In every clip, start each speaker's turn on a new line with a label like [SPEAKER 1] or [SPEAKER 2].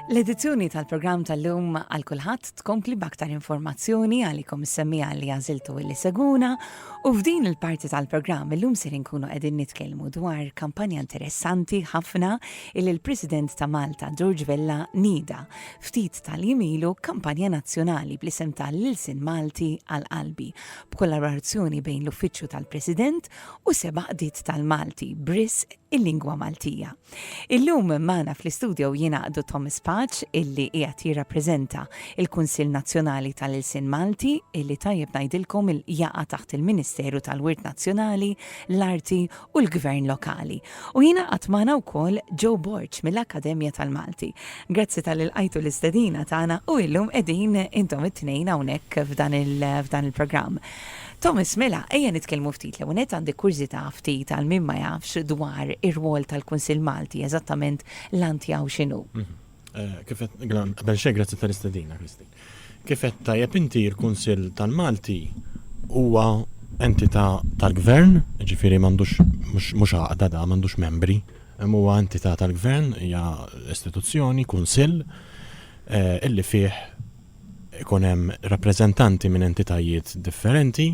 [SPEAKER 1] L-edizzjoni tal-programm tal-lum għal kulħadd tkompli b'aktar informazzjoni għalikom is-semmija li għażiltu li seguna u f'din il-parti tal-programm illum ser inkunu qegħdin nitkellmu dwar kampanja interessanti ħafna il l-President ta' Malta George Vella nida ftit tal-jimilu kampanja nazzjonali bl-isem tal-Lilsin Malti għal qalbi b'kollaborazzjoni bejn l-Uffiċċju tal-President u seba' qdiet tal-Malti Bris il-lingwa Maltija. Illum magħna fl-istudio jingħaqdu Thomas Patch illi qiegħed jirrappreżenta il-Kunsill Nazzjonali tal-Ilsien Malti illi tajjeb ngħidilkom il-jaqa' taħt il-Ministeru tal-Wirt Nazzjonali, l-Arti u l-Gvern Lokali. U jingħaqad magħna wkoll Joe Borch mill-Akkademja tal-Malti. Grazzi tal-ilqajtu l-istedina tagħna u illum qegħdin intom it-tnejn hawnhekk f'dan il-programm. Thomas, mela, ejja nitkellmu ftit l net għandi kurzita ftit għal min ma jafx dwar ir-rwol tal-Kunsill Malti, eżattament l-antjaw x'inhu.
[SPEAKER 2] Kifet, qabel xejn grazzi tal-istedina, Kristin. Kifet tajjeb inti l-Kunsill tal-Malti huwa entità tal-Gvern, ġifieri m'għandux mhux għaqda m'għandux membri, huwa entità tal-Gvern, hija istituzzjoni, kunsill, illi fih ikun hemm rappreżentanti minn entitajiet differenti,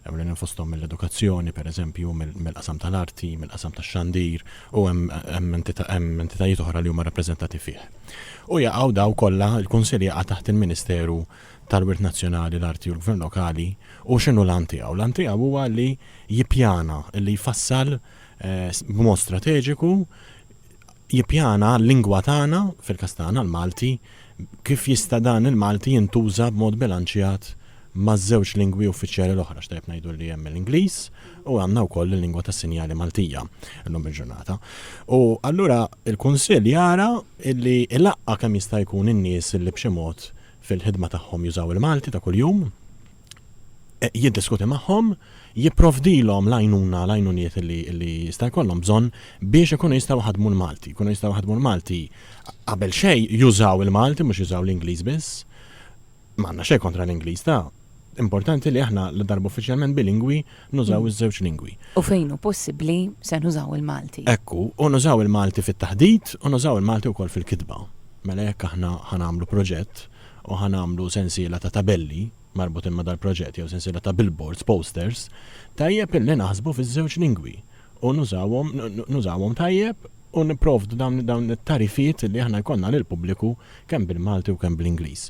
[SPEAKER 2] ewlen fosthom mill-edukazzjoni, pereżempju, mill-qasam tal-arti, mill-qasam tax-xandir, u hemm entitajiet oħra li huma rappreżentati fih. U jaqgħu daw kollha il-Kunsill jaqa' taħt il-Ministeru tal-Wirt Nazzjonali, l-Arti u l-Gvern Lokali, u x'inhu l-an tiegħu? L-an tiegħu huwa li jippjana, li jfassal b'mod strateġiku, jippjana l-lingwa tagħna fil-każ tagħna l-Malti, kif jista' dan il-Malti jintuża b'mod bilanċjat maż-żewġ lingwi uffiċjali l-oħra, x'tajb ngħidu li hemm l-Ingliż u għandna wkoll il-lingwa tas-sinjali Maltija llum il-ġurnata. U allura il-Kunsill jara li l-aqqa kemm jista' jkun in-nies li b'xi mod fil-ħidma tagħhom jużaw il-Malti ta' kuljum, jiddiskuti magħhom, jipprovdilhom l-għajnuniet li jista' jkollhom bżonn biex ikunu jistgħu ħadmu l-Malti. Ikunu jistgħu ħadmu l-Malti qabel xejn jużaw il-Malti mhux jużaw l-Ingliż biss. M'għandna xejn kontra l-Ingliż ta' importanti li aħna l-darba uffiċjalment bilingwi nużaw iż-żewġ lingwi.
[SPEAKER 1] U fejn hu possibbli se nużaw il-Malti.
[SPEAKER 2] Ekku, u nużaw il-Malti fit-taħdid u nużaw il-Malti wkoll fil-kitba. Mela jekk aħna ħanamlu proġett u ħanamlu sensiela ta' tabelli marbut imma dal-proġett jew sensiela ta' billboards, posters, tajjeb illi naħsbu fiż-żewġ lingwi u nużawhom tajjeb u nipprovdu dawn it-tarifiet li aħna jkollna lil pubbliku kemm bil-Malti u kemm bl-Ingliż.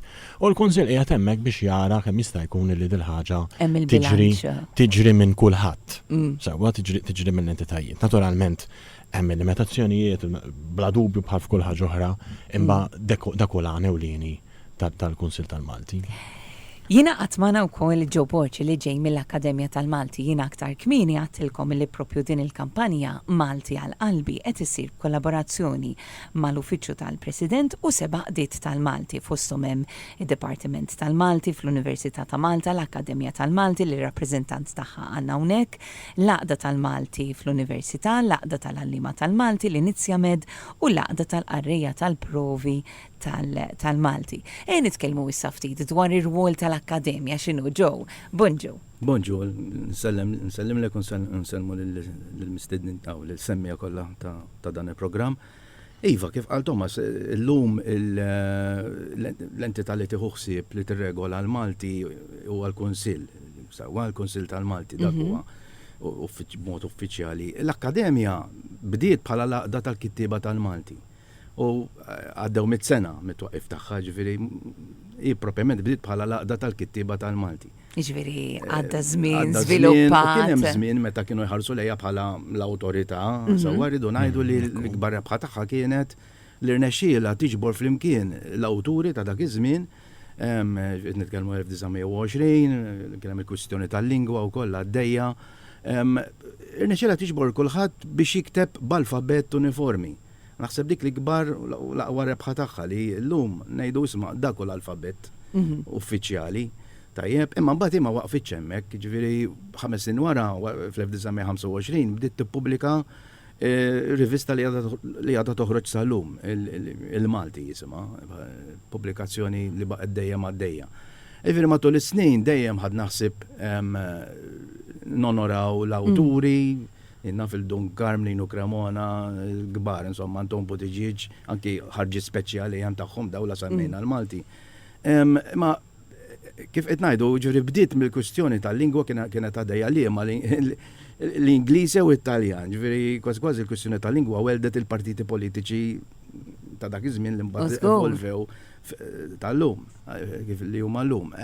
[SPEAKER 2] U l-Kunsill qiegħed hemmhekk biex jara kemm jista' jkun li dil ħaġa tiġri minn kulħadd. Sewwa tiġri mill-entitajiet. Naturalment hemm limitazzjonijiet bla dubju bħal f'kull ħaġa oħra, imma dak huwa ewlieni tal-Kunsill tal-Malti.
[SPEAKER 1] Jina għatmana u koll Joe Borch li ġej mill-Akkademja tal-Malti jina aktar kmini għattilkom li propju din il-kampanja Malti għal-qalbi qed issir kollaborazzjoni mal-Uffiċċju tal-President u seba' qdiet tal-Malti fosthom hemm id-Dipartiment tal-Malti fl-Università ta' Malta, l-Akkademja tal-Malti li rappreżentant tagħha għandna hawnhekk, l-Għaqda tal-Malti fl-Università, l-Għaqda tal-Allima tal-Malti, l-Inizjamed u l-Għaqda tal-Qarrija tal-Provi tal-Malti. Nitkellmu issa ftit dwar ir-rwol tal-Akkademja x'inhu Joe. Bonġu.
[SPEAKER 3] Bonġu, nsellem lek nsellmu lill-mistednin aw lill-semmija kollha ta' dan il-programm. Iva, kif qal Thomas, illum l-entità li tieħu ħsieb li tirregola l-Malti huwa l-Kunsill. Huwa l-Kunsill tal-Malti dak huwa b'mod uffiċjali. L-Akkademja bdiet bħala laqda tal-kittieba tal-Malti. U għaddew mit-sena mit-twaqif tagħha, ġifieri propjament bdiet bħala laqda tal-kittieba tal-Malti.
[SPEAKER 1] Ġifieri għadda żmien żviluppat.
[SPEAKER 3] Kien hemm żmien meta kienu jħarsu lejha bħala l-awtorità, sewwa rridu ngħidu li l-ikbar rebħa tagħha kienet li rnexxielha tiġbor flimkien l-awturi ta' dak iż-żmien, nitkellmu 1920, kien hemm il-kwistjoni tal-lingwa wkoll għaddejja. Irnexxielha tiġbor kulħadd biex jikteb b'alfabett uniformi. Naħseb dik li kbar l-aqwa rebħa tagħha li llum ngħidu isma' dak l-alfabett uffiċjali. Tajjeb, imma mbagħad imma waqfitx hemmhekk, ġifieri 5 snin wara fl-1925 bdiet tippubblika rivista li għadha toħroġ sal-lum, il-Malti jisimha, pubblikazzjoni li baqgħet dejjem għaddejja. Ġifieri matul is-snin dejjem ħad naħseb nonoraw l-awturi, Inna fil-Dun Garmlin u Cremona, l-gbar, insomma, Anton Buttigieg, anki ħarġi speċjali jem tagħhom dawla semmejna l-Malti. Ma kif qed ngħidu, ġifieri bdiet mill-kwistjoni tal-lingwa kienet għaddejja li ma l-Ingliżi u Italjan, ġifieri kważi l-kwistjoni tal-lingwa weldet il-partiti politiċi ta' dak iż-żmien li mbagħad evolvew tal-lum, kif li huma llum.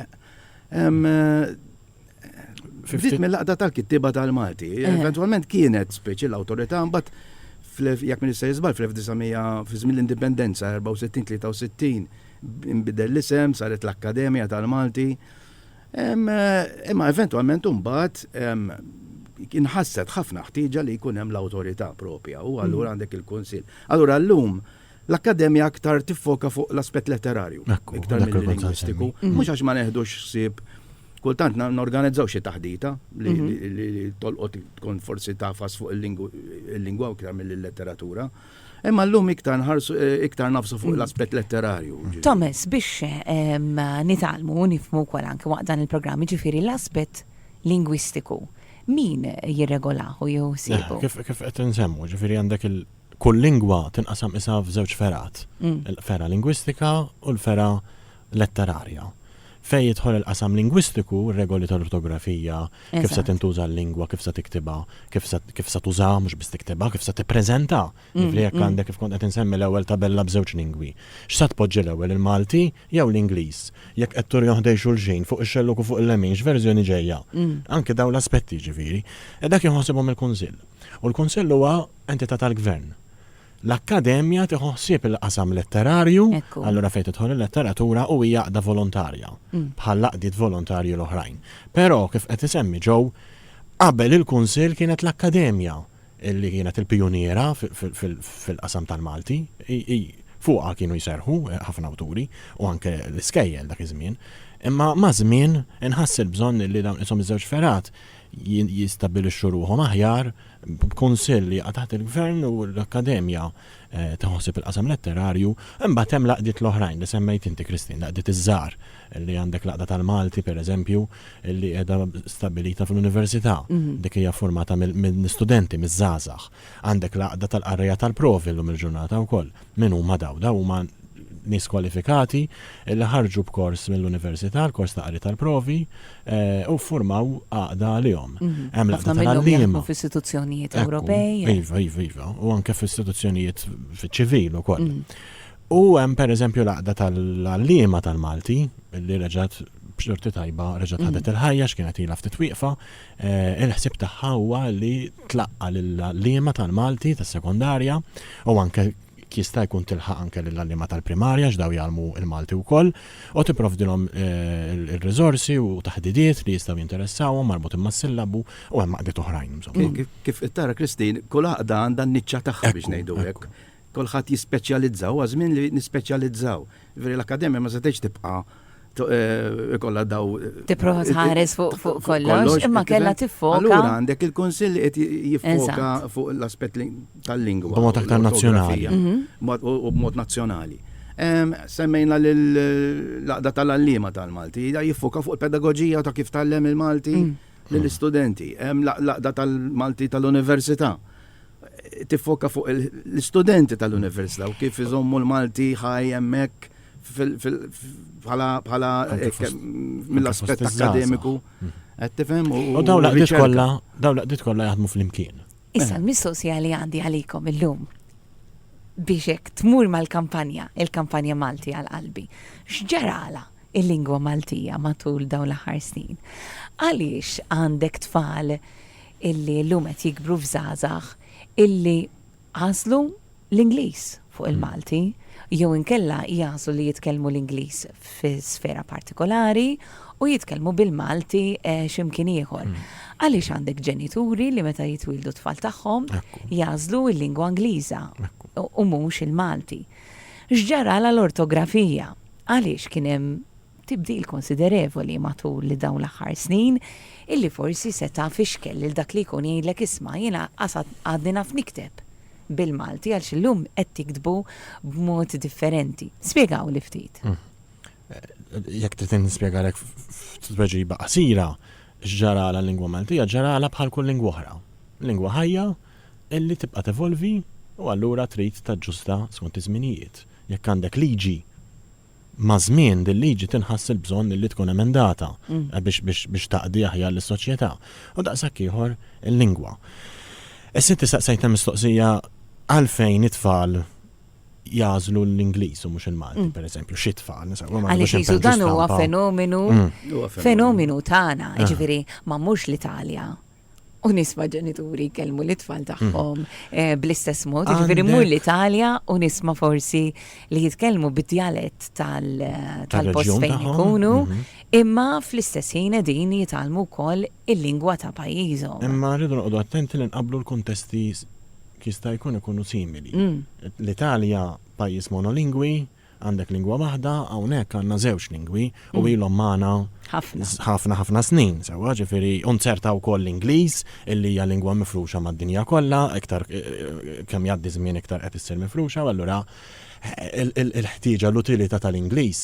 [SPEAKER 3] Bdiet mill-laqda tal-kittiba tal-Malti. Eventwalment kienet speċi l-awtorità mbagħad jekk min jista' jiżbal fl-1900 fi żmien l-indipendenza 64-63 inbidel l-isem, saret l-Akkademja tal-Malti. Imma eventwalment mbagħad inħasset ħafna ħtieġa li jkun hemm l-awtorità propja u allura għandek il-Kunsill. Allura llum l-Akkademja aktar tiffoka fuq l-aspett letterarju, iktar mill-lingwistiku, mhux għax ma neħdux ħsieb kultant norganizzaw xi taħdita li tolqot tkun forsi tafas fuq il-lingwa iktar mill-letteratura. Imma llum iktar nafsu fuq l-aspett letterarju.
[SPEAKER 1] Thomas, biex nitalmu nifmu wkoll anke waqt dan il-programm ġifieri l-aspett lingwistiku. Min jirregolahu jew sibu?
[SPEAKER 2] Kif qed insemmu, ġifieri għandek kull lingwa tinqasam isha f'żewġ ferat. Il-fera lingwistika u l-fera letterarja. Fej jidħol il-qasam lingwistiku, regoli tal-ortografija, kif se tintuża l-lingwa, kif se tiktibha, kif se tuża mhux biss tiktibha, kif se tippreżenta. Ġifieri jekk għandek kif kont qed insemmi l-ewwel tabella b'żewġ lingwi. X'se tpoġġi l-ewwel il-Malti jew l-Ingliż? Jekk qed turjoħ dej xulxin fuq ix-xelluk u fuq il-lemin x'verżjoni ġejja. Anke dawn l-aspetti ġifieri. Dak jħossibhom il-Kunsill. U l-Kunsill huwa entità tal-Gvern. L-Akkademja tiħossib il-qasam letterarju, allura fejn tidħol il-letteratura u hija għaqda volontarja, bħal laqdiet volontarji l-oħrajn. Però kif qed isemmi ġew qabel il-Kunsill kienet l-Akkademja illi kienet il-pjuniera fil-qasam tal-Malti, fuqha kienu jserħu ħafna awturi u anke l-iskejjel dak iż-żmien. Imma ma' żmien inħass il-bżonn li dawn ishom iż-żewġ ferat jistabbilixxu ruhom aħjar b'kunsill li taħt il-Gvern u l-Akkademja taħossib il-qasam letterarju, imbagħad hemm laqdiet l-oħrajn li semmejt inti Kristin, laqdiet iż-żgħar li għandek laqda tal-Malti pereżempju li qiegħda stabbilita fl-Università, dik hija formata mill-studenti miż-żgħażagħ. Għandek laqda tal-qarrija tal-provi llum il-ġurnata wkoll. Min huma daw huma nies kwalifikati li ħarġu b'kors mill-Università, l-kors ta' qari tal-provi u formaw għaqda għalihom. Hemm laqda tal-għalliema
[SPEAKER 1] f'istituzzjonijiet Ewropej.
[SPEAKER 2] Iva, u anke f'istituzzjonijiet fiċ-ċivil ukoll. U hemm pereżempju laqda tal-għalliema tal-Malti li reġgħet b'xorti tajba reġgħet ħadet il-ħajja x'kienet ilha ftit wieqfa, il-ħsieb tagħha huwa li tlaqqa lill-għalliema tal-Malti tas-sekondarja u anke jista' jkun tilħaq anke lill-għalliema tal-primarja x'daw jgħalmu il-Malti wkoll u tipprovdilhom ir-riżorsi u taħdidiet li jistgħu jinteressawhom marbutin mas-sillabu u hemm għaqdiet oħrajn.
[SPEAKER 3] Kif tara Kristin, kull għaqda għandha n-niċċa tagħha biex ngħidu hekk. Kulħadd jispeċjalizzaw, għażmin li nispeċjalizzaw. Veri l-Akkademja ma setgħix tibqa' ikolla daw.
[SPEAKER 1] Tipprova tħares fuq kollox, imma kellha tiffoka.
[SPEAKER 3] Allura għandek il-Kunsill qed jiffoka fuq l-aspett tal-lingwa.
[SPEAKER 2] B'mod aktar nazzjonali.
[SPEAKER 3] U b'mod nazzjonali. Semmejna l-laqda tal-għalliema tal-Malti, jiffoka fuq il-pedagoġija ta' kif tallem il-Malti lill-istudenti. Laqda tal-Malti tal-Università. Tiffoka fuq l-istudenti tal-Università u kif iżommu l-Malti ħaj hemmhekk bħala mill-aspett akademiku. Qed tifhem u
[SPEAKER 2] dawn laqdiet kollha jaħdmu flimkien.
[SPEAKER 1] Issa l-mistoqsija li għandi għalikom illum biex hekk tmur mal-kampanja, il-kampanja Malti għal-qalbi. X'ġarala il-lingwa Maltija matul dawn l-aħħar snin? Għaliex għandek tfal illi llum qed jikbru f'żgħażagħ illi għażlu l-Ingliż fuq il-Malti jew inkella jgħażlu li jitkellmu l-Ingliż fi sfera partikolari u jitkellmu bil-Malti x'imkien ieħor. Għaliex għandek ġenituri li meta jitwildu tfal tagħhom jgħażlu l-lingwa Ingliża u mhux il-Malti. X'ġara l-ortografija? Għaliex kien hemm tibdil konsiderevoli matul li dawn l-aħħar snin illi forsi seta' fixkel lil dak li jkun jgħidlek isma' jiena għadni naf nikteb bil-Malti għal xillum qed tiktbu b'mod differenti. Spjegaw li ftit.
[SPEAKER 2] Jekk trid nispjegalek f'tweġiba qasira x'ġara l-lingwa Maltija, ġara bħal kull lingwa oħra. lingwa ħajja illi tibqa' tevolvi u allura trid taġġusta skont iż-żminijiet. Jekk għandek liġi ma' żmien din liġi tinħass il-bżonn li tkun emendata biex taqdi aħjar lis-soċjetà. U daqshekk ieħor il-lingwa. Issa tistaqsejt mistoqsija għalfejn it-tfal jażlu l-Ingliż u mhux il-Malti, pereżempju, xi tfal.
[SPEAKER 1] Għaliex jisu dan huwa fenomenu tagħna, jiġifieri ma mhux l-Italja. U nisma' ġenituri kellmu l-itfal tagħhom bl-istess mod, jiġifieri mur l-Italja u nisma' forsi li jitkellmu bid-djalett tal-post fejn ikunu, imma fl-istess ħin qegħdin jitgħallmu wkoll il-lingwa ta' pajjiżhom.
[SPEAKER 2] Imma rridu noqogħdu attenti li nqabblu l-kuntesti jista' jkun ikunu simili. L-Italja pajjiż monolingwi, għandek lingwa waħda, hawnhekk għandna żewġ lingwi u ilhom magħna ħafna snin. Sewwa ġifieri unċerta wkoll l-Ingliż illi hija lingwa mifruxa mad-dinja kollha, iktar kemm jgħaddi żmien iktar qed issir mifruxa, u allura il-ħtieġa l-utilità tal-Ingliż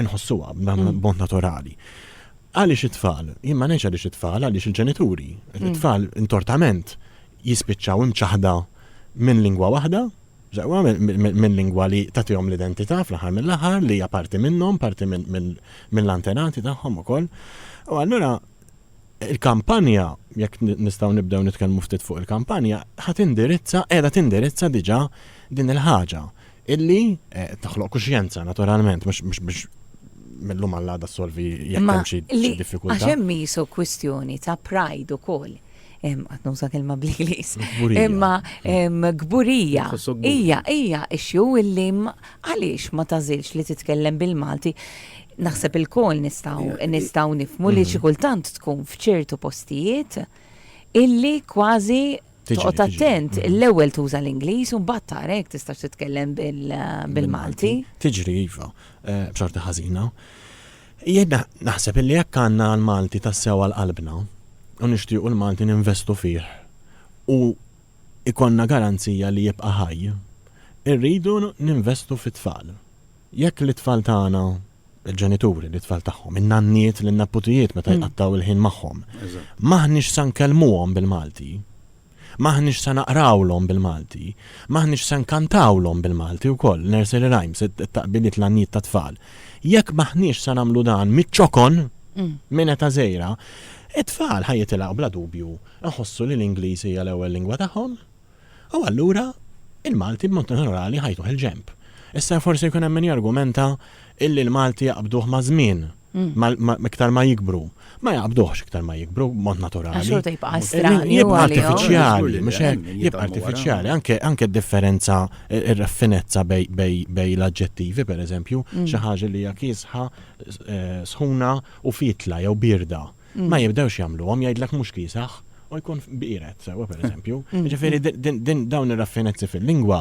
[SPEAKER 2] inħossuha b'mod naturali. Għaliex it-tfal, jien ma ngħidx għaliex it-tfal, għaliex il-ġenituri. It-tfal intortament jispiċċaw imċaħda minn lingwa waħda, ġewwa minn lingwa li tagħtihom l-identità fl-aħħar mill-aħħar li hija parti minnhom, parti mill-antenati tagħhom ukoll. U allura il-kampanja, jekk nistgħu nibdew nitkellmu ftit fuq il-kampanja, qiegħda tindirizza diġà din il-ħaġa illi taħloq kuxjenza naturalment mhux biex millum għall-għada solvi jekk hemm xi diffikultà. Għax
[SPEAKER 1] hemm misu kwistjoni ta' pride ukoll. Għat nuża kelma bl-Inglis. Imma gburija. Ija ixju illi għaliex ma tażilx li titkellem bil-Malti. Naħseb il-kol nistaw nifmu li xi kultant tkun f'ċertu postijiet illi kważi toqgħod attent l-ewwel tuża l-Ingliż u mbagħad tarek tista' titkellem bil-Malti.
[SPEAKER 2] Tiġri iva, b'xorta ħażina. Jien naħseb illi jekk għandna l-Malti tassew għal-qalbna u nixtiequ l-Malti ninvestu fih u ikonna garanzija li jibqa' ħaj, irridu ninvestu fit-tfal. Jekk l-tfal tagħna, il-ġenituri, l-tfal tagħhom, in-nanniet lin-naputijiet meta jqattaw il-ħin magħhom, maħniex sa nkellmuhom bil-Malti, maħniex sa naqrawlhom bil-Malti, maħniex sa nkantawlhom bil-Malti wkoll, nursery rhymes, it-taqbiliet l-għannijiet ta' tfal. Jekk maħniex sa nagħmlu dan miċ-ċokon minn eta żejra, it-tfal ħajjitilgħu bla dubju nħossu li l-Ingliż hija l-ewwel lingwa tagħhom, u allura il-Malti b'mod naturali ħajtuh il-ġemp. Issa forsi jkun hemm min jargumenta illi l-Malti jaqbduh ma' żmien, iktar ma jikbru. Ma jaqbduhx iktar ma jikbru b'mod naturali.
[SPEAKER 1] Xorta jibqa' strani.
[SPEAKER 2] Jibqa' artifiċjali, mhux hekk, jibqa' artifiċjali. Anke d-differenza, ir-raffinezza bej l-aġġettivi, pereżempju, xi ħaġa li hija kiesħa, sħuna u fitla jew birda. Ma jibdewx jagħmluhom, jgħidlek mhux kiesaħ u jkun biqiret sewwa pereżempju. Ġifieri dawn ir-raffinezzi fil-lingwa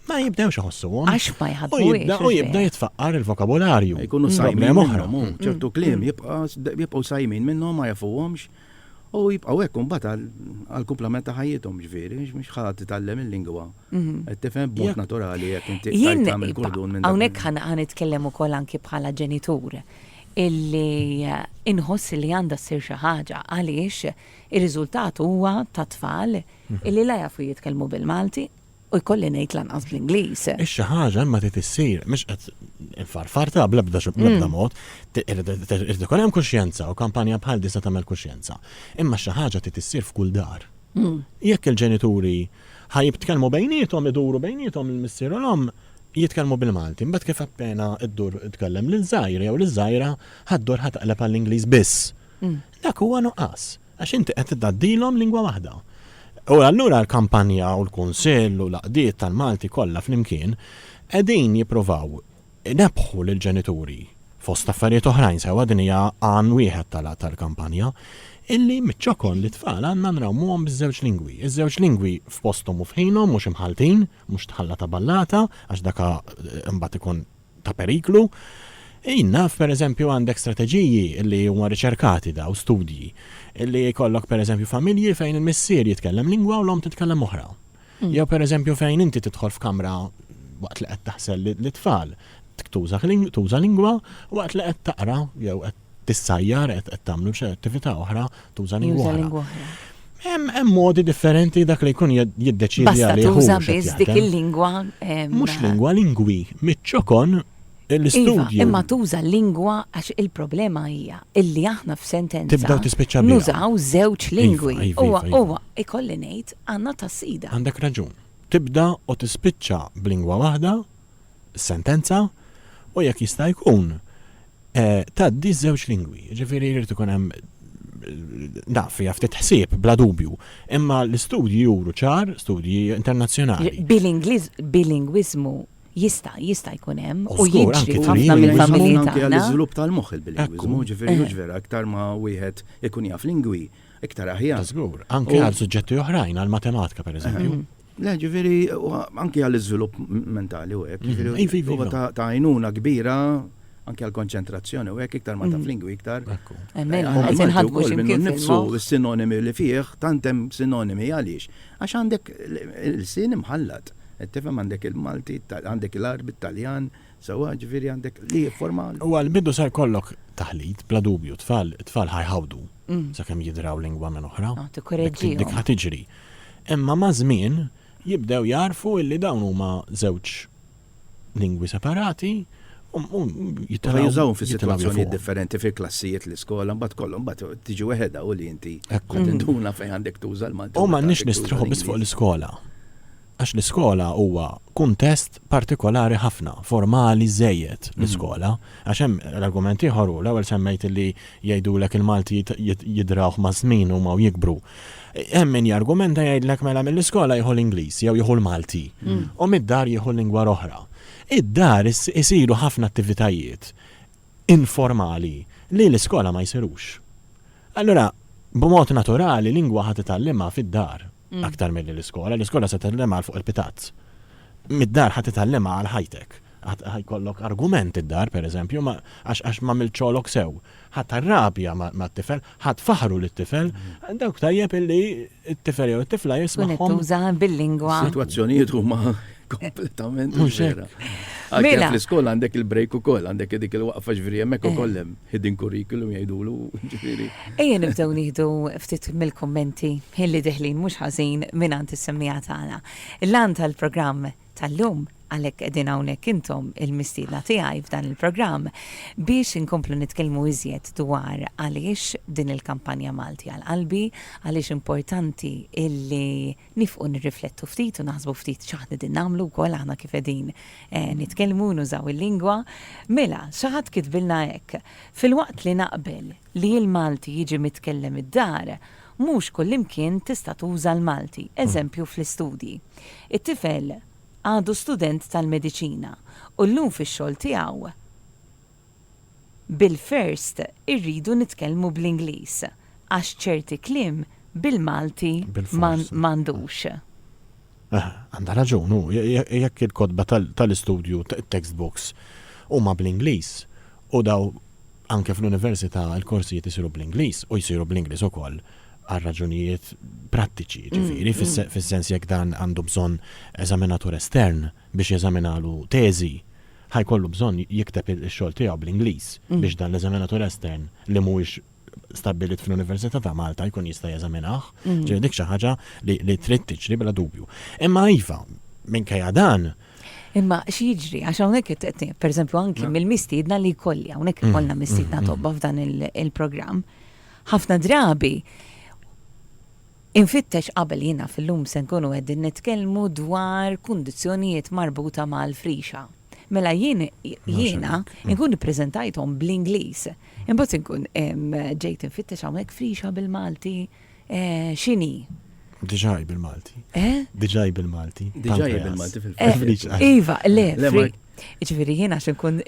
[SPEAKER 2] ma jibdewx iħossuhom.
[SPEAKER 1] Għax ma jħadbuhiex.
[SPEAKER 2] U jibda jitfaqqar il-vokabularju.
[SPEAKER 3] Jkunu sajmin minnhom, ċertu kliem jibqgħu sajmin minnhom ma jafuhomx u jibqgħu hekk imbagħad għall-kumplament ta' ħajjithom ġifieri mhux ħadd titgħallem il-lingwa. Qed tifhem b'mod naturali jekk inti tagħmel kurdun minn
[SPEAKER 1] hawnhekk ħanitkellem ukoll anke bħala ġenitur illi inħoss li għandha ssir xi ħaġa għaliex ir-riżultat huwa ta' tfal illi la jafu jitkellmu bil-Malti u jkolli ngħid lanqas bl-Ingliż.
[SPEAKER 2] Ix-xi ħaġa imma trid issir mhux qed infarfarta bl-ebda mod, irid ikun hemm kuxjenza u kampanja bħal disa tagħmel kuxjenza. Imma xi ħaġa trid issir f'kull dar. Jekk il-ġenituri ħajibtkellmu bejniethom iduru bejniethom il-missier u l-omm jitkellmu bil-Malti, mbagħad kif appena ddur tkellem lil-żgħir jew liż-żgħira ħaddur ħataqleb għall-Ingliż biss. Dak huwa nuqqas, għax inti qed tiddaddilhom lingwa waħda. U allura l-kampanja u l-Kunsill u l-qdiet tal-Malti kollha flimkien qegħdin jippruvaw nebħu lill-ġenituri fost affarijiet oħrajn sewwa din hija għan wieħed tal-kampanja illi miċ-ċokon li tfal għandna nrawmuhom biż-żewġ lingwi. Iż-żewġ lingwi f'posthom u f'ħinhom mhux imħaltin, mhux tħalla ta' ballata għax daka imbagħad ikun ta' periklu. Naf pereżempju għandek strateġiji illi huma riċerkati daw studji illi jkollok pereżempju familji fejn il-missier jitkellem lingwa u l-om titkellem oħra. Jew pereżempju fejn inti tidħol f'kamra waqt li qed taħsel lit-tfal tuża lingwa waqt li qed taqra jew qed tissajjar qed tagħmlu xi attività oħra tuża lingwa oħra. Hemm modi differenti dak li jkun jiddeċidi
[SPEAKER 1] Basta
[SPEAKER 2] għalih
[SPEAKER 1] tuża
[SPEAKER 2] x'qed
[SPEAKER 1] biss dik
[SPEAKER 2] jaħdem.
[SPEAKER 1] il-lingwa.
[SPEAKER 2] Mhux lingwi, mitċokon
[SPEAKER 1] Iva,
[SPEAKER 2] l-istudju.
[SPEAKER 1] imma tuża lingwa għax il-problema hija illi aħna f'sentenza
[SPEAKER 2] Tibdaw tispiċċa biha.
[SPEAKER 1] nużaw żewġ lingwi.
[SPEAKER 2] Iva, iva, iva.
[SPEAKER 1] Huwa ikolli ngħid għandna tassida.
[SPEAKER 2] Għandek raġun. Tibda u tispiċċa b'lingwa waħda, sentenza, u jekk jista' jkun tgħaddi żewġ lingwi. Ġifieri jrid ikun hemm fija ftit ħsieb bla dubju. Imma l-istudji juru ċar, studji internazzjonali.
[SPEAKER 1] Bilingwiżmu jista' jkun hemm u
[SPEAKER 2] Żgur, anke
[SPEAKER 1] jiġri
[SPEAKER 2] trilinguiżmu
[SPEAKER 1] ħafna mill-familji
[SPEAKER 3] Anke
[SPEAKER 1] tagħna.
[SPEAKER 3] għall-iżvilupp tal-moħħ il-bilingwiżmu,
[SPEAKER 2] Ekku.
[SPEAKER 3] ġifieri mhux vera, aktar ma wieħed ikun jaf lingwi, iktar aħjar.
[SPEAKER 2] Żgur, anke għal suġġetti oħrajn, għal matematika pereżempju.
[SPEAKER 3] Le, ġifieri anke għall-iżvilupp mentali u hekk,
[SPEAKER 2] Iva,
[SPEAKER 3] ġifieri
[SPEAKER 2] iva.
[SPEAKER 3] huwa ta' għajnuna kbira anke għall-konċentrazzjoni u hekk iktar ma taf lingwi iktar.
[SPEAKER 2] Ekku.
[SPEAKER 1] Mela, qed inħadbu x'imkien
[SPEAKER 3] nifsu
[SPEAKER 1] fil-moħħ.
[SPEAKER 3] s-sinonimi li fih, tantem sinonimi għaliex. Għax għandek il-sin imħallat. Tifhem għandek il-Malti, għandek l-Arbi, Taljan, sewa ġifieri għandek li formal.
[SPEAKER 2] U għal-bidu sar kollok taħlit, bla dubju, tfal ħajħawdu, sakemm jidraw lingwa minn oħra.
[SPEAKER 1] Tikkoreġġihom.
[SPEAKER 2] Dik ħatiġri. Imma ma' żmien jibdew jarfu illi dawn huma żewġ lingwi separati u
[SPEAKER 3] Jużawhom fi situazzjonijiet differenti fi klassijiet l-iskola, mbagħad kollhom mbagħad tiġi weħeda u li inti tinduna fejn għandek tuża l-Malti.
[SPEAKER 2] U m'għandniex nistruħu biss fuq l-iskola. Għax l-iskola huwa kuntest partikolari ħafna, formali żejjed l-iskola, għax hemm l-argumenti ieħor l-ewwel semmejt li jgħidulek il-Malti jidrawh ma' żmien huma u jikbru. Hemm min jargumenta jgħidlek mela mill-iskola jieħu l-Ingliż jew jieħu l-Malti u mid-dar jieħu lingwa oħra. Id-dar isiru ħafna attivitajiet informali li l-iskola ma jsirux. Allura, b'mod naturali lingwa ħad titgħallimha fid-dar aktar mill l-iskola. L-iskola se titgħallimha fuq il-pitazz. Mid-dar ħad titgħallimha għal ħajtek. Ħajkollok argument id-dar, pereżempju, għax ma milċolok sew. Ħadd arrabja ma' t-tifel, ħadd faħru lit-tifel, dawk tajjeb illi t-tifel jew t-tifla jismagħhom.
[SPEAKER 1] Tuża bil-lingwa.
[SPEAKER 3] Situazzjonijiet huma kompletament
[SPEAKER 2] Mhux
[SPEAKER 3] vera.
[SPEAKER 1] Mela.
[SPEAKER 3] Mela. Fl-iskola għandek il-break ukoll, għandek dik il-waqfa ġifieri hemmhekk ukoll hemm hidden curriculum jgħidulu ġifieri.
[SPEAKER 1] Ejja nibdew nieħdu ftit mill-kummenti illi deħlin mhux ħażin mingħand is-semmija tagħna. Il-lan tal-programm tal-lum għalhekk qegħdin hawnhekk intom il-mistiedna tiegħi f'dan il-programm biex inkomplu nitkellmu iżjed dwar għaliex din il-kampanja Malti għal qalbi, għaliex importanti illi nifqu nirriflettu ftit u naħsbu ftit x'aħna din nagħmlu wkoll aħna kif qegħdin nitkellmu nużaw il-lingwa. Mela, xi ħadd kitbilna hekk. Fil-waqt li naqbel li l-Malti jiġi mitkellem id-dar, mhux kullimkien tista' tuża l-Malti. Eżempju fl-istudji. It-tifel għadu student tal-mediċina u llum fix-xogħol tiegħu bil-first irridu nitkellmu bl-Ingliż għax ċerti kliem bil-Malti m'għandux.
[SPEAKER 2] Għandha raġun, jekk il-kodba tal-istudju, textbooks, huma bl-Ingliż u daw anke fl-università l-korsijiet isiru bl-Ingliż u jsiru bl-Ingliż ukoll għal raġunijiet prattiċi, ġifieri, fis-sens jekk dan għandu bżonn eżaminatur estern biex jeżaminalu teżi, ħajkollu bżonn jikteb il-xogħol tiegħu bl-Ingliż biex dan l-eżaminatur estern li mhuwiex stabbilit fl-Università ta' Malta jkun jista' jeżaminah. Ġifieri dik xi ħaġa li trid tiġri bla dubju. Imma iva, minkejja dan
[SPEAKER 1] Imma x'jiġri għax hawnhekk qed pereżempju anke mill-mistiedna li jkolli hawnhekk ikollna mistiedna tobba f'dan il-programm. Ħafna drabi infittex qabel jiena fil-lum se nkunu qegħdin nitkellmu dwar kundizzjonijiet marbuta mal-frixa. Mela jiena nkun ippreżentajthom bl-Ingliż. Imbagħad inkun ġejt infittex hawnhekk frixa bil-Malti x'inhi.
[SPEAKER 2] diġà bil-Malti. Diġà bil-Malti.
[SPEAKER 3] Diġà bil-Malti fil-frixa.
[SPEAKER 1] Iva, le, ġifieri jiena għax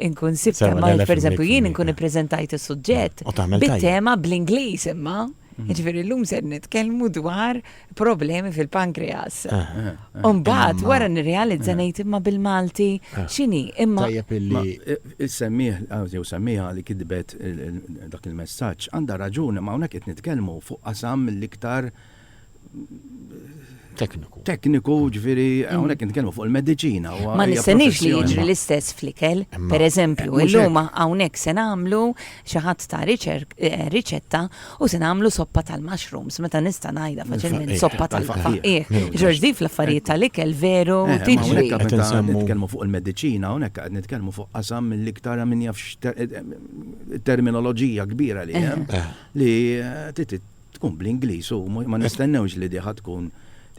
[SPEAKER 1] inkun sibta ma pereżempju jien inkun ippreżentajt is-suġġett bit-tema bl-Ingliż imma. Ġifieri llum se nitkellmu dwar problemi fil-pankreas. Mbagħad wara nirrealizza ngħid imma bil-Malti x'inhi imma.
[SPEAKER 2] Tajjeb illi
[SPEAKER 3] semmiha li kidbet dak il-messaġġ għandha raġuni ma hawnhekk qed nitkellmu fuq qasam l-iktar tekniku, ġifieri hawnhekk nitkellmu fuq il-mediċina.
[SPEAKER 1] Ma nistenniex li jiġri l-istess fl-ikel. Per eżempju, illum hawnhekk se nagħmlu xi ħadd ta' riċetta u se nagħmlu soppa tal-mushrooms meta nista' ngħidha faċilment soppa tal-faqqieħ. Ġorġdi fl-affarijiet tal-ikel veru tiġri.
[SPEAKER 3] Nitkellmu fuq il-mediċina, hawnhekk qed nitkellmu fuq qasam mill-iktar min jafx terminoloġija kbira li hemm li tkun bl-Ingliż u ma nistennewx li diħa tkun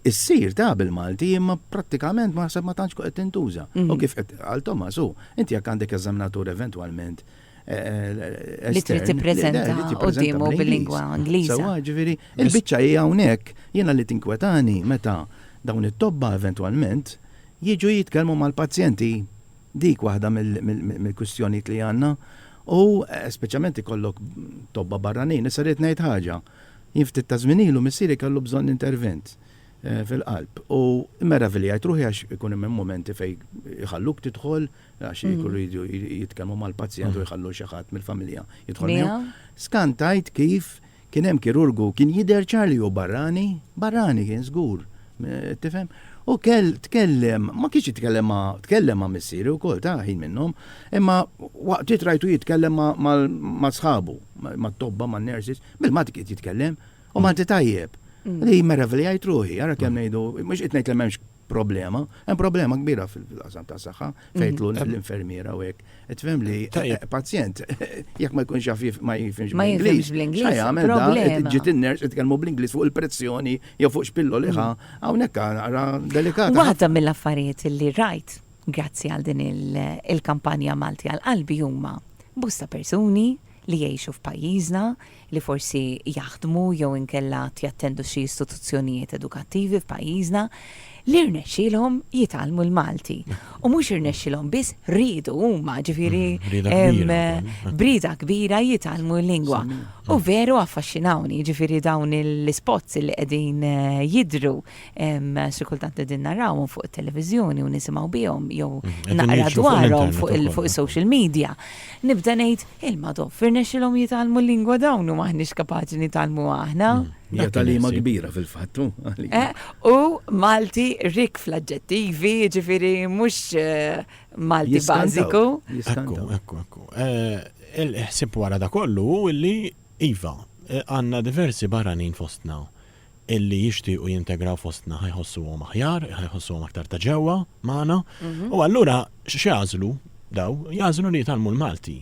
[SPEAKER 3] issir ta' bil-Malti imma prattikament ma ħseb ma tantx qed tintuża. U kif qed għal Thomas inti jekk għandek eżaminatur eventwalment
[SPEAKER 1] li trid tippreżenta qudiemu bil-lingwa Ingliża.
[SPEAKER 3] Sewwa ġifieri il-biċċa hija hawnhekk jiena li tinkwetani meta dawn it-tobba eventwalment jiġu jitkellmu mal-pazjenti dik waħda mill-kwistjonijiet li għandna u speċjalment ikollok tobba barranin, issa rid ngħid ħaġa. Jiftit ta' żmien ilu missieri kellu bżonn intervent fil-qalb. U meravilja jtruħi għax ikun hemm momenti fej jħalluk tidħol għax jkunu jitkellmu mal-pazjent u jħallu xi ħadd mill-familja jidħol miegħu. Skantajt kif kien hemm kirurgu kien jidher ċarli u barrani kien żgur. Tifhem? U tkellem, ma kienx tkellem ma' missieri wkoll ta' ħin minnhom, imma waqt titrajtu jitkellem ma' sħabu, mat-tobba, man-nurses, bil-Malti qed jitkellem u Malti tajjeb. Li meravilja jtruħi, għara kemm ngħidu, mhux qed ngħid li m'hemmx problema, hemm problema kbira fil-qasam ta' saħħa fejtlu l-infermiera u hekk. Tifhem li pazjent jekk ma jkunx jaf ma jifhimx bl-Ingliż. X'jagħmel da ġiet in-ners jitkellmu bl-Ingliż fuq il-prezzjoni jew fuq xpillo liħa hawnhekk ara delikata.
[SPEAKER 1] Waħda mill-affarijiet li rajt grazzi għal din il-kampanja Malti għal qalbi huma bosta persuni li jgħixu f'pajjiżna li forsi jaħdmu jew inkella jattendu xi istituzzjonijiet edukattivi f'pajjiżna li rnexxilhom jitalmu l-Malti. U mhux irnexxilhom biss rridu huma ġifieri brida kbira jitalmu l-lingwa. U veru affaxxinawni ġifieri dawn l-spots li qegħdin jidru xi kultant qegħdin narawhom fuq it-televiżjoni u nisimgħu bihom jew naqra dwarhom fuq is-social media. Nibda ngħid il-madoff irnexxilhom jitalmu l-lingwa dawn u maħniex kapaċi nitalmu aħna.
[SPEAKER 3] Hija talima kbira fil-fattu.
[SPEAKER 1] U Malti rik fl-aġġettivi, ġifieri mhux Malti bażiku.
[SPEAKER 2] Ekku. Il-ħsieb wara da kollu illi iva għandna diversi barranin fostna illi jixtiequ jintegraw fostna ħajħossuhom aħjar, ħajħossuhom aktar ta' ġewwa magħna. U allura x'jażlu daw? Jażlu li jitalmu l-Malti.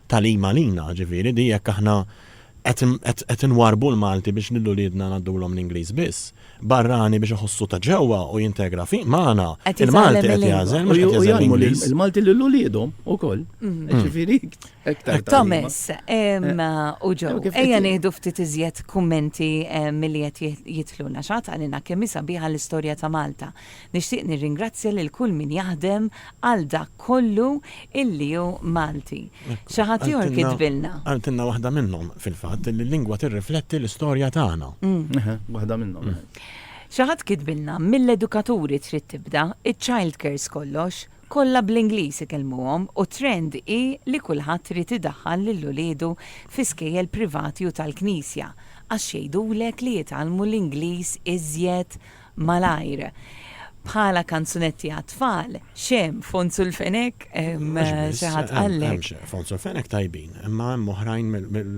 [SPEAKER 2] Talima lina ġifieri di jekk aħna qed inwarbu l-Malti biex nillu lidna ngħaddulhom l-Ingliż biss. Barrani biex iħossu ta' ġewwa u jintegra fi magħna. Il-Malti qed jażel mhux qed jażel l-Ingliż.
[SPEAKER 3] Il-Malti lillu lidhom ukoll. Ġifieri aktar.
[SPEAKER 1] Thomas, u ġew, ejja nieħdu ftit iżjed kummenti milli qed jidħluna xagħat għalina kemm sabiħa l-istorja ta' Malta. Nixtieq nirringrazzja lil kull min jaħdem għal dak kollu illi hu Malti. Xi ħadd ieħor kitbilna.
[SPEAKER 2] Għaltilna waħda minnhom fil-fatt li l-lingwa tirrifletti l-istorja tagħna.
[SPEAKER 3] Waħda minnhom.
[SPEAKER 1] Xi ħadd kitbilna mill-edukaturi trid tibda, iċ-child cares kollox, kollha bl-Ingliż ikellmuhom u trend hi li kulħadd trid idaħħal lil uliedu fi skejjel privati u tal-Knisja għax jgħidulek li jitalmu l-Ingliż iżjed malajr. Bħala kanzunetti għat-tfal, xem Fonzu l-Fenek, xaħat għallek.
[SPEAKER 2] Fonzu l-Fenek tajbin, imma hemm oħrajn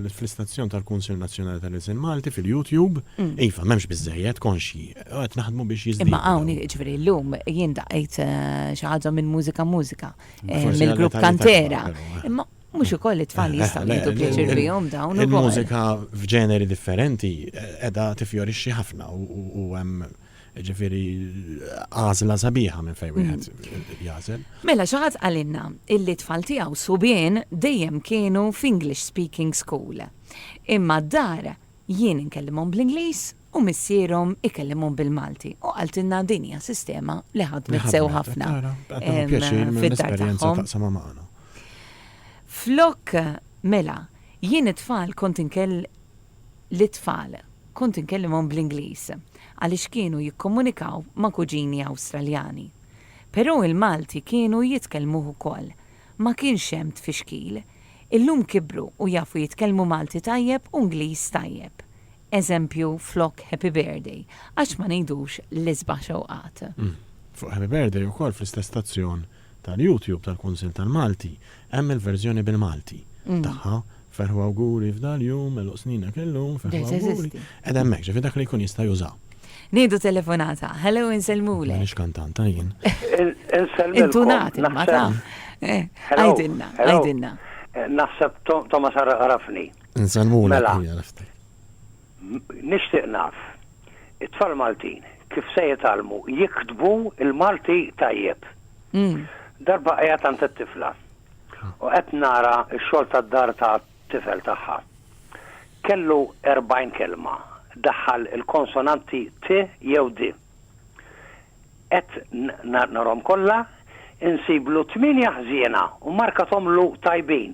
[SPEAKER 2] fl-istazzjon tal-Kunsil Nazzjonali tal-Iżin Malti fil-YouTube, iva, m'hemmx biżżejjed konxi, qed naħdmu biex jiżdiedu.
[SPEAKER 1] Imma hawn ġifieri llum jien daqgħid xi ħaġa minn mużika mill-grupp Kantera. Imma mhux ukoll it-tfal jistgħu jieħdu pjaċir bihom dawn ukoll.
[SPEAKER 2] Il-mużika f'ġeneri differenti qiegħda tifjorixxi ħafna u hemm ġifiri għazla sabiħa minn fejn wieħed jażel.
[SPEAKER 1] Mela xi ħadd għalinna illi tfal tiegħu subien dejjem kienu f'English speaking school. Imma d-dar jien inkellimhom bl-Ingliż u missierhom ikellimhom bil-Malti. U qaltilna din hija sistema li ħadmet sew ħafna.
[SPEAKER 2] Fid-dar tagħhom.
[SPEAKER 1] Flok mela jien it-tfal kont inkellimhom bl-Ingliż għaliex kienu jikkomunikaw ma' kuġini Awstraljani. Però il-Malti kienu jitkellmuh ukoll. Ma kienx hemm tfixkil. Illum kibru u jafu jitkellmu Malti tajjeb u Ingliż tajjeb. eżempju flok Happy Birthday, għax ma ngħidux l-isbaħ xewqat.
[SPEAKER 2] Fuq Happy Birthday ukoll fl-istess stazzjon tal-YouTube tal-Kunsil tal-Malti hemm il-verżjoni bil-Malti tagħha ferħu awguri f'dal-jum, l-osnina kellum, ferħu awguri. Ed hemmhekk ġifi dak li jkun jista' jużaw.
[SPEAKER 1] Nidu telefonata. Hello, inselmule.
[SPEAKER 2] M'għandix kantanta jien.
[SPEAKER 1] Intunati, ma ta' għajdinna.
[SPEAKER 4] Naħseb Thomas Arafni.
[SPEAKER 2] Inselmule.
[SPEAKER 4] Mela. Nixtieq naf. It-tfal Maltin kif se jitalmu jiktbu il-Malti tajjeb. Darba qiegħed għand it-tifla. U qed nara x-xogħol tad-dar ta' tifel tagħha. Kellu 40 kelma. Daħħal il-konsonanti T jew D. Et narhom kollha insiblu 8 ħżiena u markathomlu tajbin.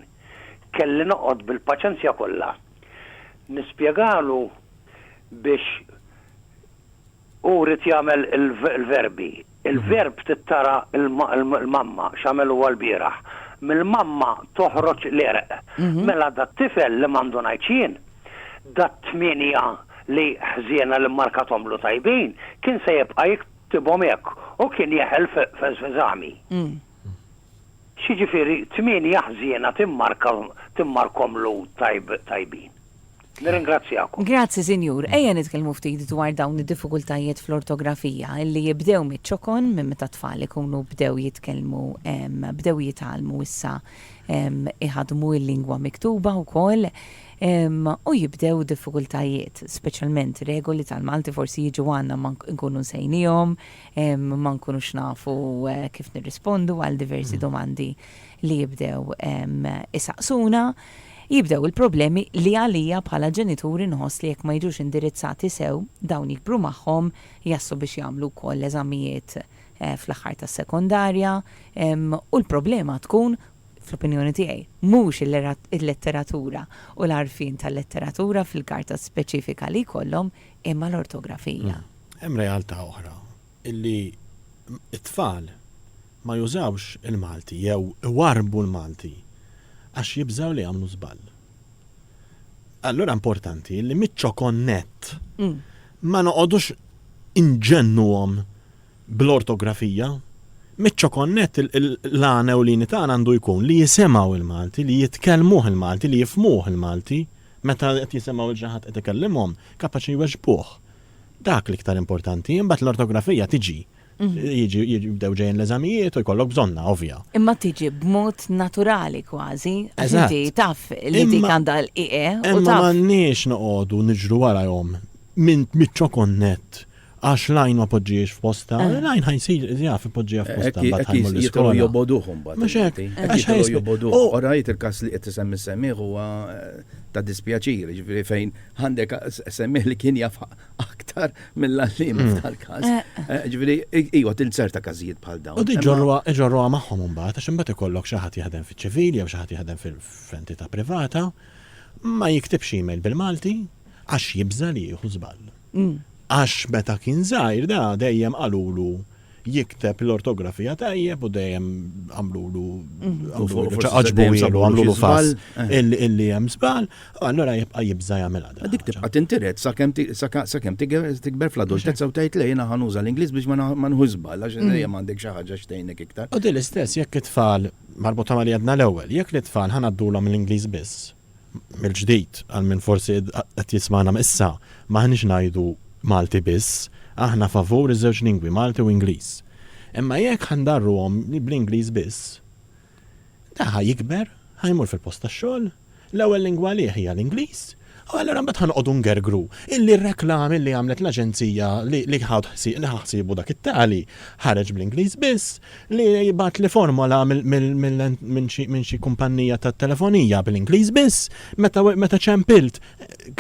[SPEAKER 4] Kelli noqgħod bil-paċenzja kollha. Nispjegalu biex urid jagħmel il-verbi. Il-verb tittara il-mamma x'għamel huwa l-bieraħ. Mill-mamma toħroġ l-erq. Mela dat-tifel li m'għandu ngħid xien, dat-8 li ħżiena li markathomlu tajbin, kien se jibqa' jiktibhom hekk u kien jeħel f'eżami. Xiġifieri 8 ħżiena timmarkomlu tajbin. Nirringrazzjakom.
[SPEAKER 1] Grazzi, Sinjur. Ejja nitkellmu ftit dwar dawn id-diffikultajiet fl-ortografija illi jibdew miċ-ċokon minn meta tfal ikunu bdew jitkellmu, bdew jitalmu issa iħadmu l-lingwa miktuba wkoll. U jibdew diffikultajiet, speċjalment regoli tal-Malti forsi jiġu għanna ma nkunu nsejnijom, ma nkunux nafu kif nirrispondu għal diversi domandi li jibdew isaqsuna, jibdew il-problemi li għalija bħala ġenituri nħoss li jekk ma jiġux indirizzati sew dawn jikbru magħhom jassu biex jagħmlu wkoll eżamijiet fl-aħħar tas-sekondarja u l-problema tkun fl-opinjoni tiegħi mhux il-letteratura u l-għarfien tal-letteratura fil-karta speċifika li jkollhom imma l-ortografija.
[SPEAKER 2] Hemm realtà oħra illi it-tfal ma jużawx il-Malti jew iwarbu l-Malti għax jibżaw li għamlu żball. Allura importanti li miċ-ċokon net ma noqogħdux inġennuhom bl-ortografija. Miċ-ċokon net l-għana u l-lini tagħna għandu jkun li jisimgħu il-Malti, li jitkellmuh il-Malti, li jifmuh il-Malti, meta qed jisimgħu l-ġaħat qed ikellimhom kapaċi jweġbuh. Dak l-iktar importanti, imbagħad l-ortografija tiġi. Jibdew ġejjin l-eżamijiet u jkollok bżonna, ovvja.
[SPEAKER 1] Imma tiġi b'mod naturali kważi, għax inti taf li dik għandha l-IE u taf.
[SPEAKER 2] Imma m'għandniex noqogħdu niġru warahom minn miċ-ċokon net għax lajn ma poġġiex f'posta, lajn ħajsir jaf ipoġġija f'posta mbagħad ħajmur l-iskola.
[SPEAKER 3] Jitru joboduhom bad.
[SPEAKER 2] Mhux hekk.
[SPEAKER 3] Jitru joboduhom. Orajt il-każ li qed isemmi semmih huwa ta' dispjaċir, ġifieri fejn għandek semmih li kien jaf aktar mill-għallim tal-każ. Ġifieri iwa til-ċerta każijiet bħal dawn.
[SPEAKER 2] U diġorruha magħhom imbagħad għax imbagħad ikollok xi ħadd jaħdem fiċ-ċivili jew xi ħadd jaħdem fil-entità privata ma jiktibx email bil-Malti għax jibża li jieħu żball. Għax meta kien żgħir da dejjem qalulu jikteb l-ortografija tajjeb u dejjem għamlulu ħaġbu ilu għamlulu fass illi hemm żball, allura jibqa' jibża jagħmilha da.
[SPEAKER 3] Dik tibqa' tintiret sakemm tikber fl-adultezza u tgħid lejn ħanuża l-Ingliż biex ma nħu żball għax dejjem għandek xi ħaġa xtejnek iktar.
[SPEAKER 2] U din l-istess jekk it-tfal marbuta ma li għadna l-ewwel, jekk l-itfal ħanaddulhom l-Ingliż biss mill-ġdid għal min forsi qed jisma'na issa maħniex ngħidu Malti biss, aħna favur iż-żewġ lingwi, Malti u Ingliż. Imma jekk ħandarruhom bl-Ingliż biss, da ħajikber, ħajmur fil-post tax-xogħol, l-ewwel lingwa li hija l-Ingliż. U allura mbagħad ħanqogħdu ngergru illi r-reklam illi għamlet l-aġenzija li ħaħsibu dak it-tali ħareġ bl-Ingliż biss, li jibgħat li formola minn xi kumpanija tat-telefonija bl-Ingliż biss, meta ċempilt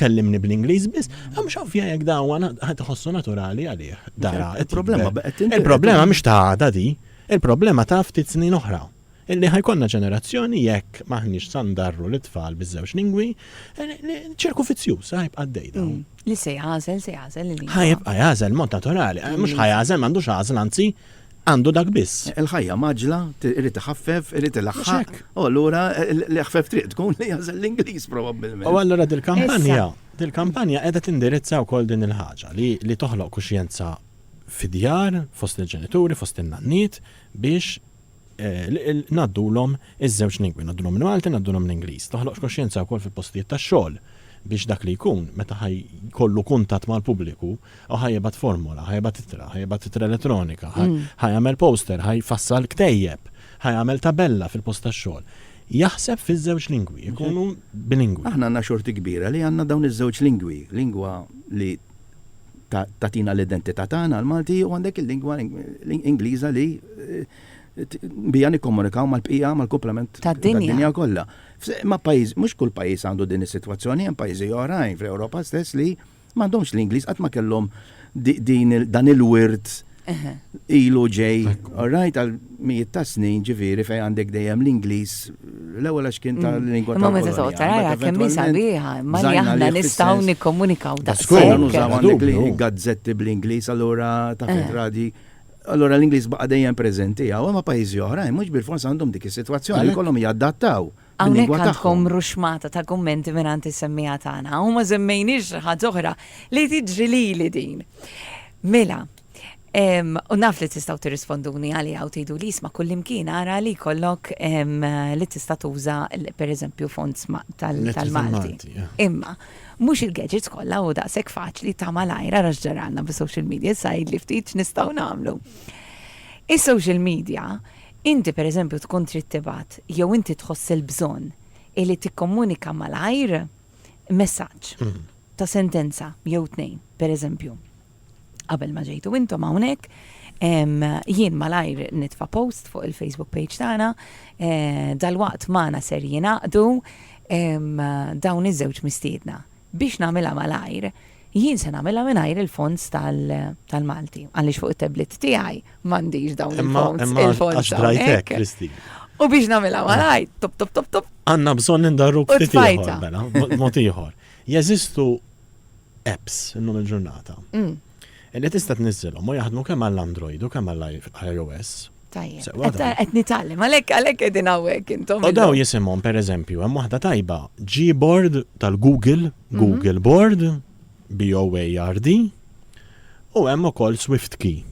[SPEAKER 2] kellimni bl-Ingliż biss, mhux ovvja jekk dawn ħossu naturali għalih. Il-problema mhix ta' għada di, il-problema ta' ftit snin oħra. Illi ħajkonna ġenerazzjoni jekk maħniex sandarru l-tfal biż-żewġ lingwi, ċirku fizzjuż, ħajbqa' għaddejda.
[SPEAKER 1] Li se jagħżel il-lingwa.
[SPEAKER 2] Ħajbqa' jagħżel mod naturali, mhux ħajgħażel m'għandux għażel anzi għandu dak biss.
[SPEAKER 3] Il-ħajja maġla, irid iħaffef, irid ilaħħaq. U allura l-ħfef triq tkun li jagħżel l-Ingliż probabbilment.
[SPEAKER 2] U allura dil-kampanja Dil-kampanja qiegħda tindirizza wkoll din il-ħaġa li toħloq kuxjenza fid-djar, fost il-ġenituri, fost in-nanniet biex naddulhom iż-żewġ lingwi, naddulhom il-Malti, naddulhom l-Ingliż. Toħloq kuxjenza wkoll fil-postijiet tax-xogħol biex dak li jkun meta kollu kuntatt mal-pubbliku u ħajjebat formula, ħajjebat itra elettronika, ħajjagħmel poster, ħajfassal ktejjeb, ħajjagħmel tabella fil-post tax-xogħol. Jaħseb fiż-żewġ lingwi, jkunu bilingwi.
[SPEAKER 3] Aħna għandna xorti kbira li għandna dawn iż-żewġ lingwi, lingwa li tatina l-identità tagħna l-Malti u għandek il-lingwa Ingliża li bija nikkomunikaw mal-bqija mal-komplement tad-dinja kollha. Ma pajjiż, mhux kull pajjiż għandu din is-sitwazzjoni, hemm pajjiżi oħrajn fl-Ewropa stess li m'għandhomx l-Ingliż qatt ma kellhom dan il-wirt ilu ġej, alright, għal mijiet ta' snin ġifieri fejn għandek dejjem l-Ingliż l-ewwel għax kien tal-lingwa
[SPEAKER 1] ta' meta tara kemm sabiħa, ma li aħna nistgħu nikkomunikaw da'
[SPEAKER 3] skola nużaw għandek li gazzetti bl-Ingliż allura ta' fetradi. Allora l-Ingliż baqa' dejjem preżenti għaw ma' pajjiżi oħrajn mhux bil-fors għandhom dik is-sitwazzjoni li kollhom jaddattaw.
[SPEAKER 1] Hawnhekk għandkom ruxmata ta' kummenti mingħand is-semmija tagħna u ma żemmejniex ħaġa oħra li tiġri lili din. Mela, u naf li tistgħu tirrisponduni għalija u tgħidu li isma' kullimkien ara li jkollok li tista' tuża pereżempju fonts tal-Malti. Imma mhux il-gadgets kollha u daqshekk faċli ta' malajra għax ġaralna bis-social media sajd li ftit nistgħu nagħmlu. Is-social media inti pereżempju tkun trid tibgħat jew inti tħoss il-bżonn li tikkomunika malajr messaġġ ta' sentenza jew tnejn pereżempju. Qabel ma ġejtu intom hawnhekk, jien malajr nitfa' post fuq il-Facebook page tagħna, dalwaqt magħna ser jingħaqdu dawn iż-żewġ mistiedna. Biex nagħmilha malajr, jien se nagħmilha mingħajr il-fonts tal-Malti. Għaliex fuq it-tablet tiegħi m'għandix dawn il-fonts
[SPEAKER 2] drajtek, Kristi.
[SPEAKER 1] U biex nagħmilha malajr, top.
[SPEAKER 2] Għandna bżonn indarru ftit ieħor mela, mod ieħor. Jeżistu apps illum il-ġurnata. Li tista' tniżżilhom u jaħdmu kemm għall-Android u kemm għall-iOS.
[SPEAKER 1] Tajjeb. Qed nitgħallem għalhekk qegħdin hawnhekk intom.
[SPEAKER 2] U daw jisimhom pereżempju hemm waħda tajba Gboard tal-Google, Google Board, BOARD, u hemm ukoll SwiftKey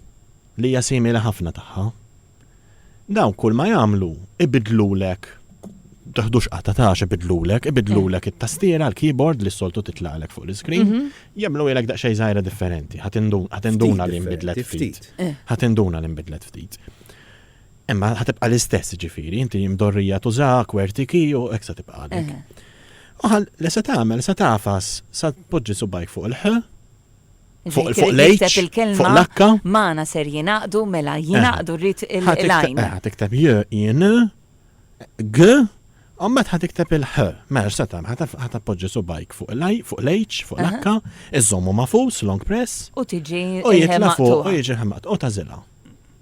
[SPEAKER 2] li hija simili ħafna tagħha. Dawn kull ma jagħmlu ibidlulek taħdux qatatax ibidlulek it-tastiera l-keyboard li s-soltu titlaqlek fuq l-screen, jagħmlu ilek daqsxejn żgħira differenti, ħatinduna li nbidlet ftit. Ħatinduna li nbidlet ftit. Imma ħatibqa l-istess ġifieri, inti mdorrija tuża QWERTY u hekk se tibqa' għalek. Oħal li se tagħmel se tafas sa tpoġġi subajk fuq il-ħ, fuq l-H, fuq l-H.
[SPEAKER 1] Magħna ser jingħaqdu mela jingħaqdu rrid il-lajn.
[SPEAKER 2] Ħatikteb jien G. Ummat ħatikteb il-ħ, meħx setam, ħatappoġġi subajk fuq l-H, fuq l-H, iżommu mafus, long press,
[SPEAKER 1] u tiġi
[SPEAKER 2] u jitla fuq, u jiġi ħemmat, u tażila.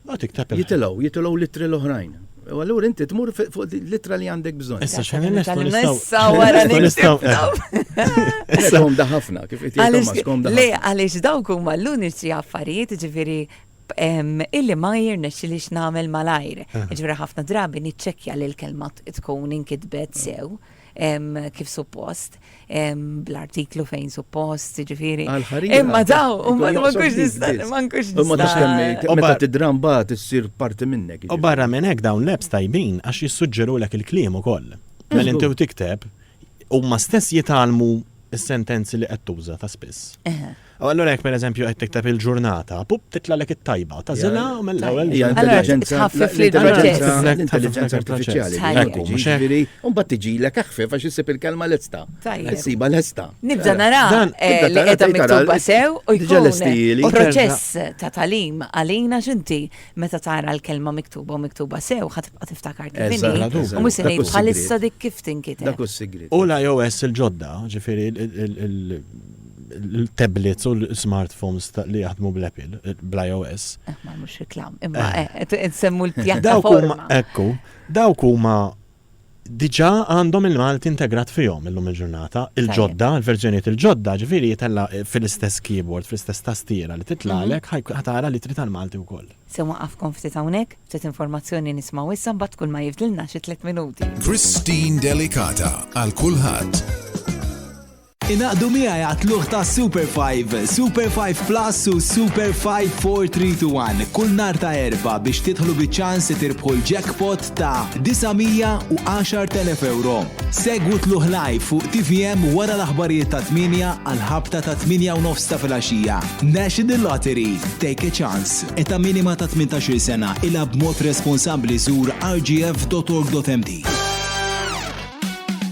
[SPEAKER 2] U tikteb il-ħ.
[SPEAKER 3] Jitilaw litri l-oħrajn. U allura inti tmur fuq litra li għandek bżonn.
[SPEAKER 2] Issa x'ħen
[SPEAKER 1] nissa wara
[SPEAKER 3] Kom da ħafna, kif qed jgħid kom da.
[SPEAKER 1] Le, għaliex dawk huma l-uniċi affarijiet ġifieri illi ma jirnexxilix nagħmel malajr. Ġifieri ħafna drabi niċċekkja li l-kelma tkun inkitbet sew kif suppost, bl-artiklu fejn suppost, ġifieri. Imma daw, ma nkunx nista'.
[SPEAKER 3] Meta tidrambha tissir parti minnek.
[SPEAKER 2] U barra minn hekk dawn l-apps tajbin għax jissuġġerulek il-kliem ukoll. Mela inti tikteb huma stess jitgħalmu is-sentenzi li qed tuża ta' spiss. U allura jekk pereżempju qed tikteb il-ġurnata, pup titlalek it-tajba, tażilha u mill-ewwel.
[SPEAKER 3] Intelligenza artifiċjali. Ġifieri, u mbagħad tiġilek aħfef għax issib il-kelma lesta. Issiba lesta.
[SPEAKER 1] Nibda nara li qiegħda miktuba sew u jkun proċess ta' talim għalina x'inti meta tara l-kelma miktuba u miktuba sew ħatibqa' tiftakar kif inhi. U mhux se ngħid bħalissa dik kif tinkiteb.
[SPEAKER 3] Dak is-sigriet.
[SPEAKER 2] U l-iOS il-ġodda, ġifieri il-tablets u l-smartphones li jaħdmu bl-Apple, bl-iOS.
[SPEAKER 1] Ma mhux reklam, imma nsemmu l-pjattaforma.
[SPEAKER 2] Ekku, dawk huma diġà għandhom il-Malti integrat fihom illum il-ġurnata, il-ġodda, il-verżjonijiet il-ġodda, ġifieri jitella fil-istess keyboard, fil-istess tastiera li titlalek ħatara li trid tal-Malti wkoll.
[SPEAKER 1] Se waqafkom ftit hawnhekk, ftit informazzjoni nisma' issa mbagħad kull ma jifdilna xi 3 minuti.
[SPEAKER 5] Christine Delicata għal kulħadd. Inaqdu miegħi għatluħ ta' Super 5, Super 5 Plus u Super 5 4-3-2-1 kull nar ta' erba biex titħlu biċ-ċans tirbħu l-jackpot ta' 910,000 euro. Segwu tluħ live fuq TVM wara l-aħbarijiet ta' 8 għal-ħabta ta' 8:30 ta' filgħaxija. National Lottery, take a chance. Eta minima ta' 18 sena ila b'mod responsabbli żur rgf.org.mt.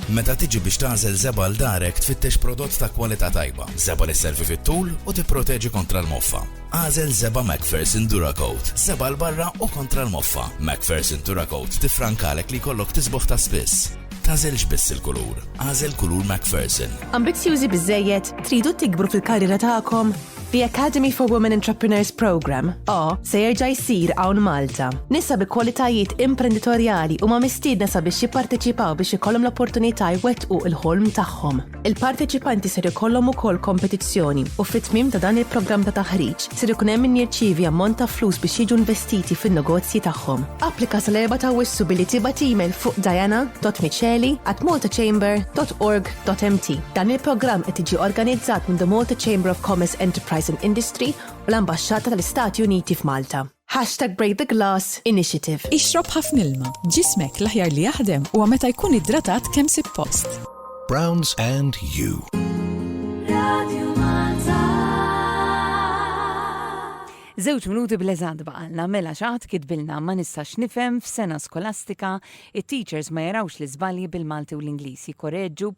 [SPEAKER 6] Meta tiġi biex tażel Zeba l darek tfittex prodott ta' kwalità tajba. Zeba li servi fit-tul u tipproteġi kontra l-moffa. Għażel Zeba McPherson Duracoat. Zeba l-barra u kontra l-moffa. McPherson Duracoat tifrankalek li kollok tisboħ ta' spiss. Tażelx biss il-kulur. Għażel kulur McPherson.
[SPEAKER 7] Ambizzjużi biżejjed, tridu tikbru fil-karriera tagħkom? The Academy for Women Entrepreneurs Program, se jerġa' jsir hawn Malta. Nisa bi kwalitajiet imprenditorjali huma mistiedna sabiex jipparteċipaw biex ikollhom l-opportunità jwettqu l-ħolm tagħhom. Il-parteċipanti ser ikollhom ukoll kompetizzjoni u fit-tmiem ta' dan il-programm ta' taħriġ ser ikun hemm min jirċievi ammont ta' flus biex jiġu investiti fin-negozji tagħhom. Applika sal-4 ta' Wissu billi tibgħat email fuq diana.micheli@maltachamber.org.mt. Dan il-programm qed jiġi organizzat minn the Malta Chamber of Commerce Enterprise and Industry u l-Ambasċata tal-Istati Uniti f'Malta. #Break the Glass Initiative.
[SPEAKER 8] Ixrob ħafna ilma. Ġismek l-aħjar li jaħdem u meta jkun idratat kemm suppost.
[SPEAKER 6] Browns and you.
[SPEAKER 1] Żewġ minuti bleżad baqalna mela xaħat kitbilna ma nistax nifhem f'sena skolastika it-teachers ma jarawx l-iżbalji bil-Malti u l-Ingliżi korreġġu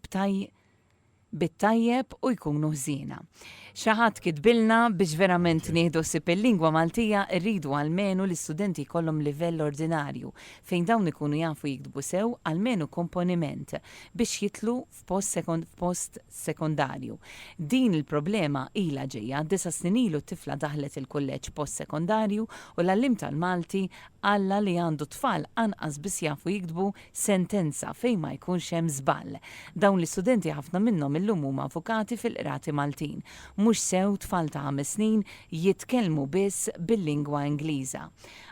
[SPEAKER 1] bit-tajjeb u jkunu ħżiena. Xaħat kitbilna biex verament nieħdu sib il-lingwa Maltija rridu għalmenu l-istudenti kollhom livell ordinarju fejn dawn ikunu jafu jiktbu sew għalmenu komponiment biex jitlu f'post sekondarju. Din il-problema ila ġejja 9 snin ilu tifla daħlet il-kulleġġ post sekondarju u l-allim tal-Malti għalla li għandu tfal anqas biss jafu jiktbu sentenza fejn ma jkunx hemm żball. Dawn l-istudenti ħafna minnhom illum huma avukati fil-qrati Maltin. Mhux sew tfal ta' 5 snin jitkellmu biss bil-lingwa Ingliża.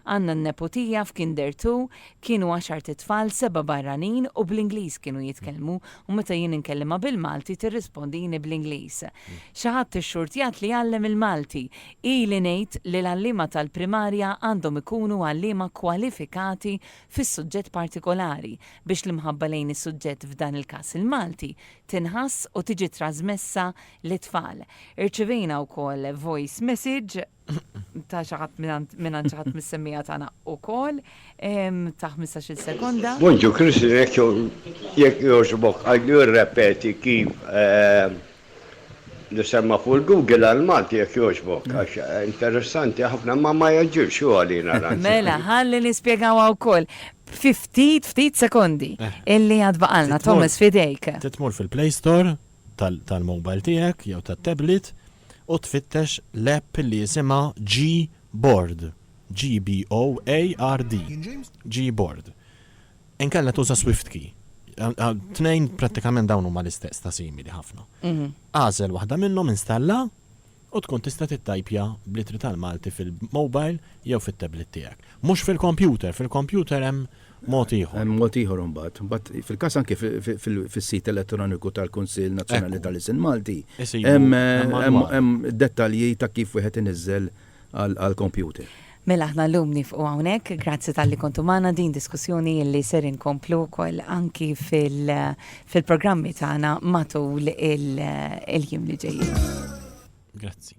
[SPEAKER 1] Għandna n-nepotija f'Kinder 2 kienu 10 tfal 7 barranin u bl-Ingliż kienu jitkellmu u meta jien inkellima bil-Malti tirrispondini bl-Ingliż. Xi ħadd ix-xurtjat li jgħallem il-Malti ili ngħid li l-għalliema tal-primarja għandhom ikunu għalliema kwalifikati fis-suġġett partikolari biex l-imħabba lejn is-suġġett f'dan il-każ il-Malti tinħass u tiġi trasmessa lit-tfal. Irċivejna wkoll voice message ta' xaħat minnan xaħat mis-semmija tagħna wkoll ta' 15 sekonda.
[SPEAKER 9] Bonġu, Kristi, jekk joġbok għallu repeti kif nisemma fuq Google għal-Malti jekk joġbok, għax interessanti ħafna ma jaġġirx u għalina.
[SPEAKER 1] Mela, ħalli nispjegaw wkoll. Ftit sekondi illi għadbaqalna, Thomas fidejk.
[SPEAKER 2] Titmur fil-Play Store tal-mobile tiegħek jew tat-tablet u tfittex l-app li jisimha Gboard. Gboard. Gboard. Inkella tuża SwiftKey. Tnejn prattikament dawn huma l-istess ta' simili ħafna. Għażel waħda minnhom installa u tkun tista' tittajpja bl-ittri tal-Malti fil-mobile jew fit-tablet tiegħek. Mhux fil-computer hemm mod ieħor.
[SPEAKER 3] Mod ieħor imbagħad. Fil-każ anke fis-sit elettroniku tal-Kunsill Nazzjonali tal-Isin Malti hemm dettalji ta' kif wieħed iniżżel għall-computer.
[SPEAKER 1] Mela aħna llum nifqu hawnhekk, grazzi tal-li kontu magħna din diskussjoni li ser inkomplu wkoll anki fil-programmi tagħna matul il-jiem li ġejjin.
[SPEAKER 2] Grazzi.